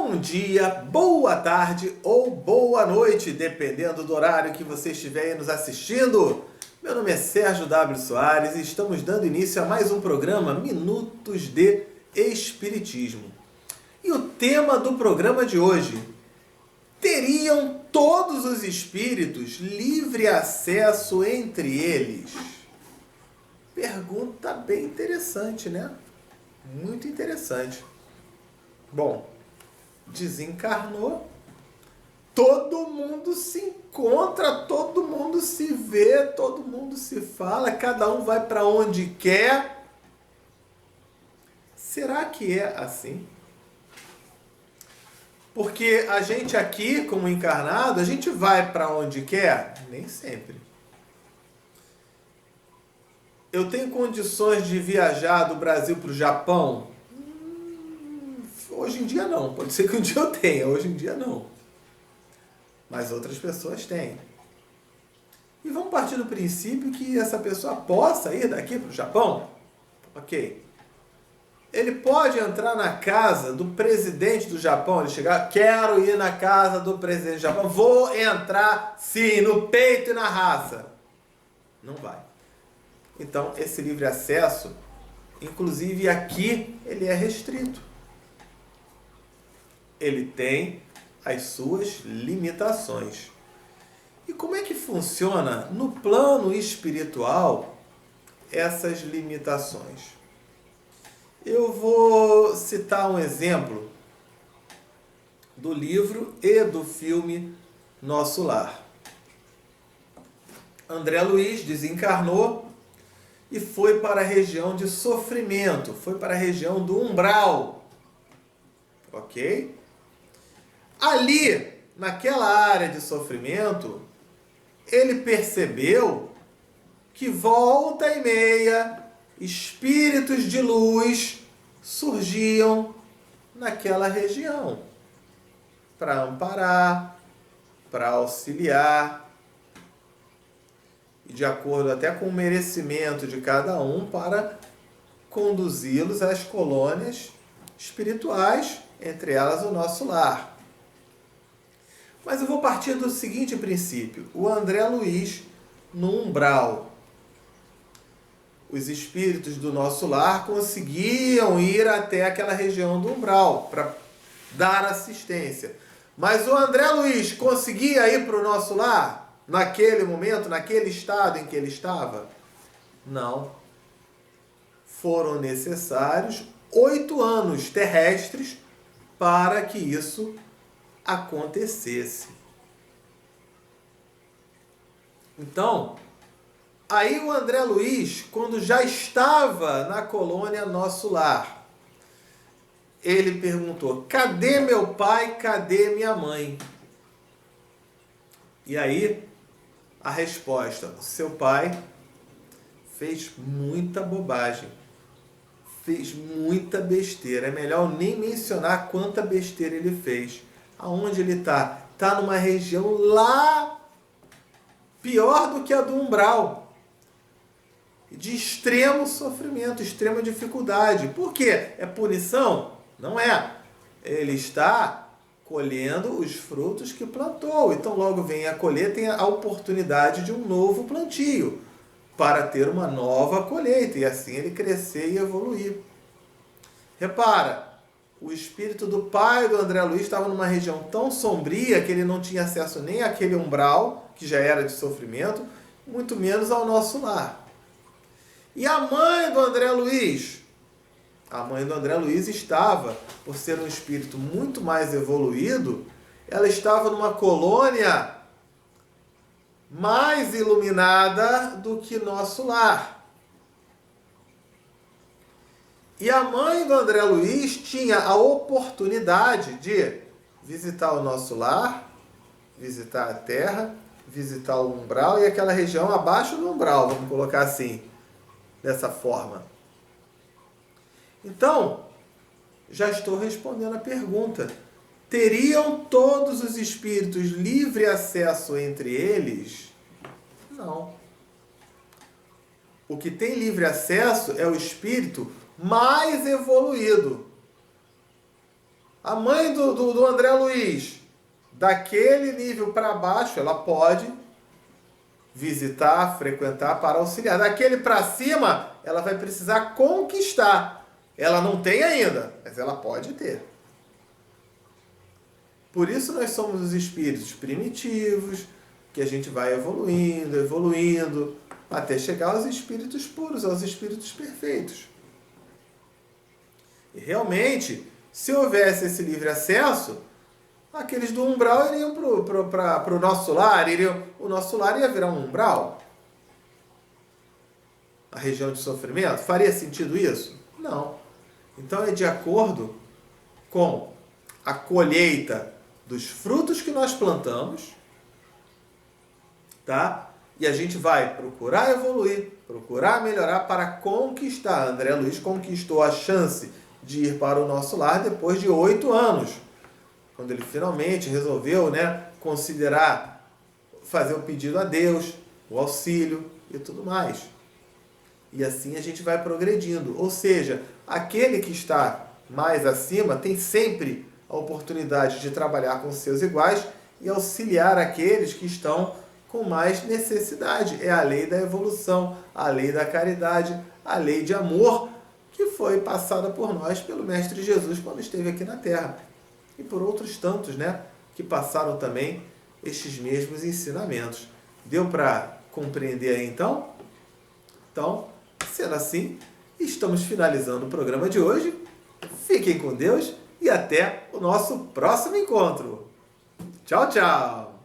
Bom dia, boa tarde ou boa noite, dependendo do horário que você estiver aí nos assistindo. Meu nome é Sérgio W. Soares e estamos dando início a mais um programa Minutos de Espiritismo. E o tema do programa de hoje: teriam todos os espíritos livre acesso entre eles? Pergunta bem interessante, né? Muito interessante. Bom, desencarnou, todo mundo se encontra, todo mundo se vê, todo mundo se fala, cada um vai para onde quer. Será que é assim? Porque a gente aqui, como encarnado, a gente vai para onde quer? Nem sempre. Eu tenho condições de viajar do Brasil para o Japão? Hoje em dia não. Pode ser que um dia eu tenha, hoje em dia não. Mas outras pessoas têm. E vamos partir do princípio que essa pessoa possa ir daqui para o Japão? Ok. Ele pode entrar na casa do presidente do Japão, ele chegar, quero ir na casa do presidente do Japão, vou entrar sim, no peito e na raça. Não vai. Então, esse livre acesso, inclusive aqui, ele é restrito. Ele tem as suas limitações. E como é que funciona no plano espiritual essas limitações? Eu vou citar um exemplo do livro e do filme Nosso Lar. André Luiz desencarnou e foi para a região de sofrimento, foi para a região do umbral. Ok? Ali, naquela área de sofrimento, ele percebeu que volta e meia espíritos de luz surgiam naquela região para amparar, para auxiliar, e de acordo até com o merecimento de cada um, para conduzi-los às colônias espirituais, entre elas o Nosso Lar. Mas eu vou partir do seguinte princípio: o André Luiz no umbral. Os espíritos do Nosso Lar conseguiam ir até aquela região do umbral para dar assistência. Mas o André Luiz conseguia ir para o Nosso Lar naquele momento, naquele estado em que ele estava? Não. Foram necessários 8 anos terrestres para que isso acontecesse. Então, aí o André Luiz, quando já estava na colônia Nosso Lar, ele perguntou: cadê meu pai, cadê minha mãe? E aí, a resposta: seu pai fez muita bobagem, fez muita besteira. É melhor nem mencionar quanta besteira ele fez. Aonde ele está? Está numa região lá pior do que a do umbral, de extremo sofrimento, extrema dificuldade. Por quê? É punição? Não é. Ele está colhendo os frutos que plantou. Então logo vem a colher, tem a oportunidade de um novo plantio, para ter uma nova colheita, e assim ele crescer e evoluir. Repara, o espírito do pai do André Luiz estava numa região tão sombria que ele não tinha acesso nem àquele umbral, que já era de sofrimento, muito menos ao Nosso Lar. E a mãe do André Luiz? A mãe do André Luiz estava, por ser um espírito muito mais evoluído, ela estava numa colônia mais iluminada do que Nosso Lar. E a mãe do André Luiz tinha a oportunidade de visitar o Nosso Lar, visitar a Terra, visitar o umbral e aquela região abaixo do umbral, vamos colocar assim, dessa forma. Então, já estou respondendo a pergunta: teriam todos os espíritos livre acesso entre eles? Não. O que tem livre acesso é o espírito mais evoluído. A mãe do André Luiz, daquele nível para baixo, ela pode visitar, frequentar para auxiliar. Daquele para cima, ela vai precisar conquistar. Ela não tem ainda, mas ela pode ter. Por isso nós somos os espíritos primitivos, que a gente vai evoluindo, evoluindo, até chegar aos espíritos puros, aos espíritos perfeitos. E realmente, se houvesse esse livre acesso, aqueles do umbral iriam para o nosso lar, o nosso lar ia virar um umbral. A região de sofrimento, faria sentido isso? Não. Então é de acordo com a colheita dos frutos que nós plantamos, tá? E a gente vai procurar evoluir, procurar melhorar para conquistar. André Luiz conquistou a chance de ir para o nosso lar depois de 8 anos, quando ele finalmente resolveu, considerar, fazer o pedido a Deus, o auxílio e tudo mais. E assim a gente vai progredindo. Ou seja, aquele que está mais acima tem sempre a oportunidade de trabalhar com seus iguais e auxiliar aqueles que estão com mais necessidade. É a lei da evolução, a lei da caridade, a lei de amor que foi passada por nós pelo Mestre Jesus quando esteve aqui na Terra. E por outros tantos, que passaram também estes mesmos ensinamentos. Deu para compreender aí então? Então, sendo assim, estamos finalizando o programa de hoje. Fiquem com Deus e até o nosso próximo encontro. Tchau, tchau!